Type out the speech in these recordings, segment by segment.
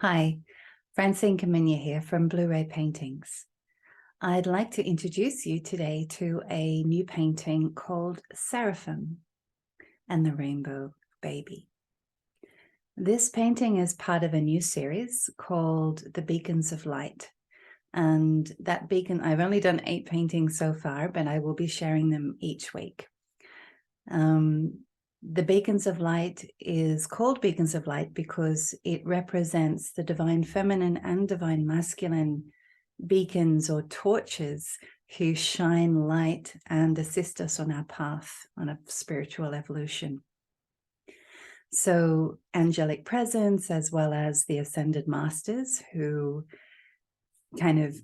Hi, Francine here from Blu-ray Paintings. I'd like to introduce you today to a new painting called Seraphim and the Rainbow Baby. This painting is part of a new series called The Beacons of Light. And that beacon, I've only done 8 paintings so far, but I will be sharing them each week. The Beacons of Light is called Beacons of Light because it represents the divine feminine and divine masculine beacons or torches who shine light and assist us on our path on a spiritual evolution. So angelic presence, as well as the ascended masters who kind of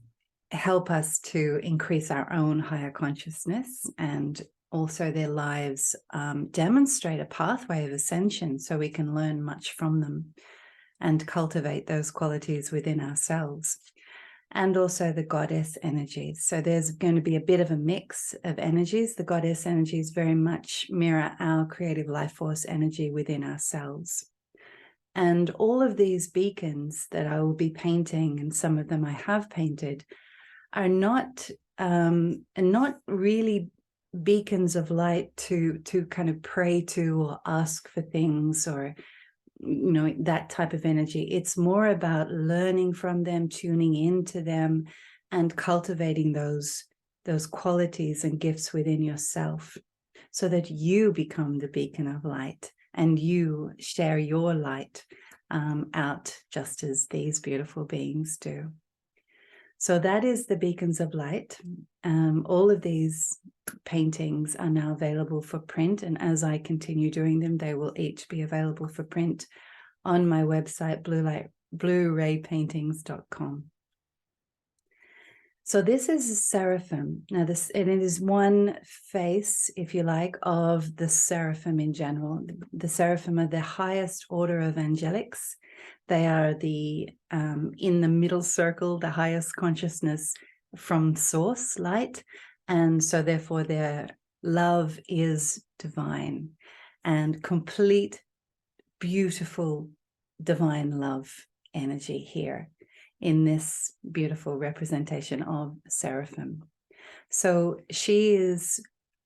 help us to increase our own higher consciousness, and also their lives demonstrate a pathway of ascension so we can learn much from them and cultivate those qualities within ourselves. And also the goddess energies. So there's going to be a bit of a mix of energies. The goddess energies very much mirror our creative life force energy within ourselves. And all of these beacons that I will be painting, and some of them I have painted, are not really beacons of light to kind of pray to or ask for things, or that type of energy. It's more about learning from them, tuning into them, and cultivating those qualities and gifts within yourself so that you become the beacon of light and you share your light out just as these beautiful beings do. So that is the Beacons of Light. All of these paintings are now available for print, and as I continue doing them, they will each be available for print on my website, blu-raypaintings.com. So this is a seraphim. Now it is one face, if you like, of the seraphim in general. The seraphim are the highest order of angelics. They are the in the middle circle, the highest consciousness from source light, and so therefore their love is divine and complete, beautiful divine love energy here in this beautiful representation of Seraphim. So she is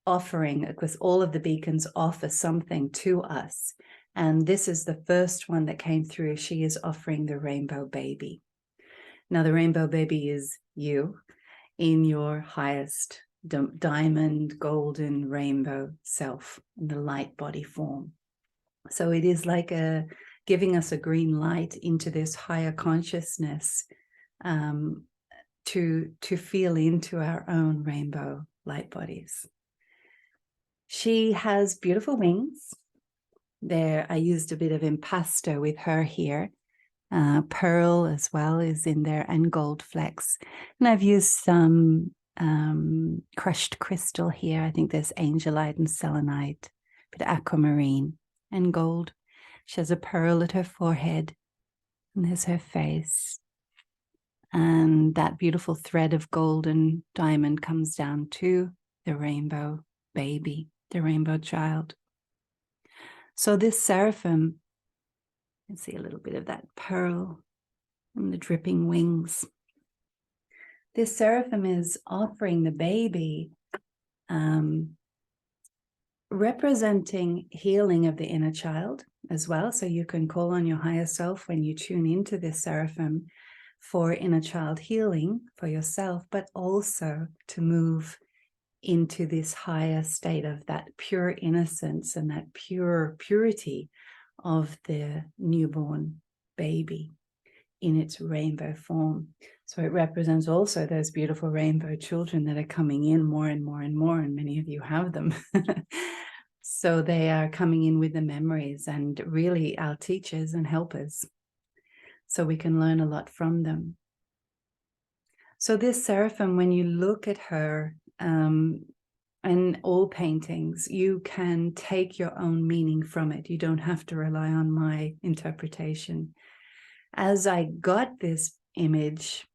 offering, because all of the beacons offer something to us. And this is the first one that came through. She is offering the rainbow baby. Now, the rainbow baby is you in your highest diamond, golden, rainbow self in the light body form. So it is like giving us a green light into this higher consciousness to feel into our own rainbow light bodies. She has beautiful wings. There, I used a bit of impasto with her here. Pearl as well is in there, and gold flecks. And I've used some crushed crystal here. I think there's angelite and selenite, a bit of aquamarine and gold. She has a pearl at her forehead, and there's her face. And that beautiful thread of gold and diamond comes down to the rainbow baby, the rainbow child. So this seraphim, you can see a little bit of that pearl and the dripping wings. This seraphim is offering the baby, representing healing of the inner child as well. So you can call on your higher self when you tune into this seraphim for inner child healing for yourself, but also to move into this higher state of that pure innocence and that purity of the newborn baby in its rainbow form. So it represents also those beautiful rainbow children that are coming in more and more and more, and many of you have them. So they are coming in with the memories and really our teachers and helpers. So we can learn a lot from them. So this seraphim, when you look at her, in all paintings, you can take your own meaning from it. You don't have to rely on my interpretation. As I got this image,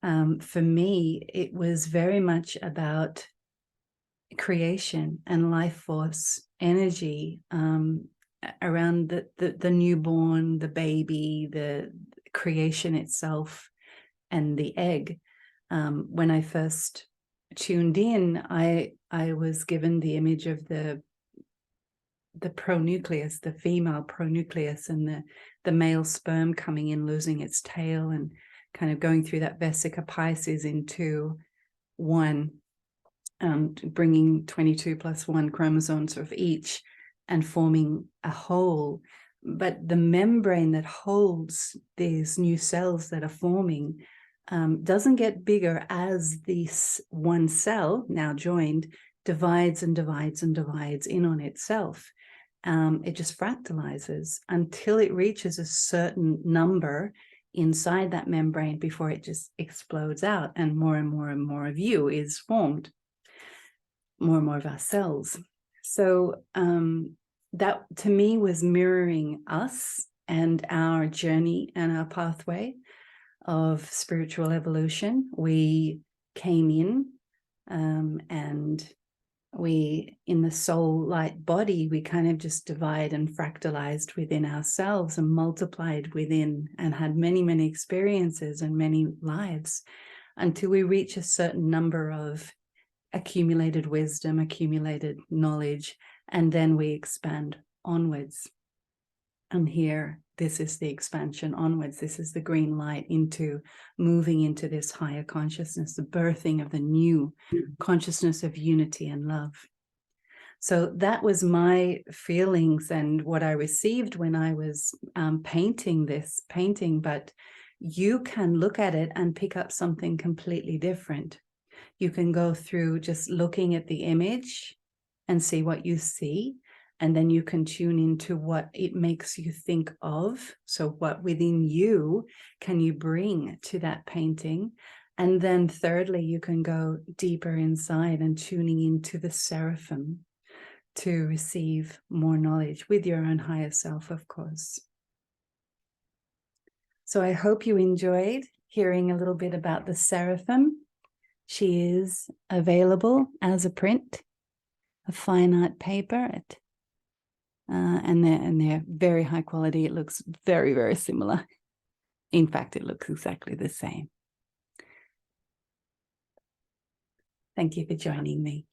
for me, it was very much about creation and life force energy around the newborn, the baby, the creation itself, and the egg. When I first tuned in, I was given the image of the pronucleus, the female pronucleus, and the male sperm coming in, losing its tail, and kind of going through that vesica Pisces into one, bringing 22 plus 1 chromosomes of each and forming a whole. But the membrane that holds these new cells that are forming doesn't get bigger as this one cell, now joined, divides and divides and divides in on itself. It just fractalizes until it reaches a certain number inside that membrane before it just explodes out, and more and more of you is formed, more and more of our cells. So that to me was mirroring us and our journey and our pathway of spiritual evolution. We came in and we, in the soul light body, we kind of just divide and fractalized within ourselves and multiplied within, and had many experiences and many lives until we reach a certain number of accumulated wisdom, accumulated knowledge, and then we expand onwards. And here, this is the expansion onwards. This is the green light into moving into this higher consciousness, the birthing of the new consciousness of unity and love. So that was my feelings and what I received when I was painting this painting. But you can look at it and pick up something completely different. You can go through just looking at the image and see what you see. And then you can tune into what it makes you think of. So what within you can you bring to that painting? And then thirdly, you can go deeper inside and tuning into the Seraphim to receive more knowledge with your own higher self, of course. So I hope you enjoyed hearing a little bit about the Seraphim. She is available as a print, a fine art paper, and they're very high quality. It looks very similar. In fact, it looks exactly the same. Thank you for joining me.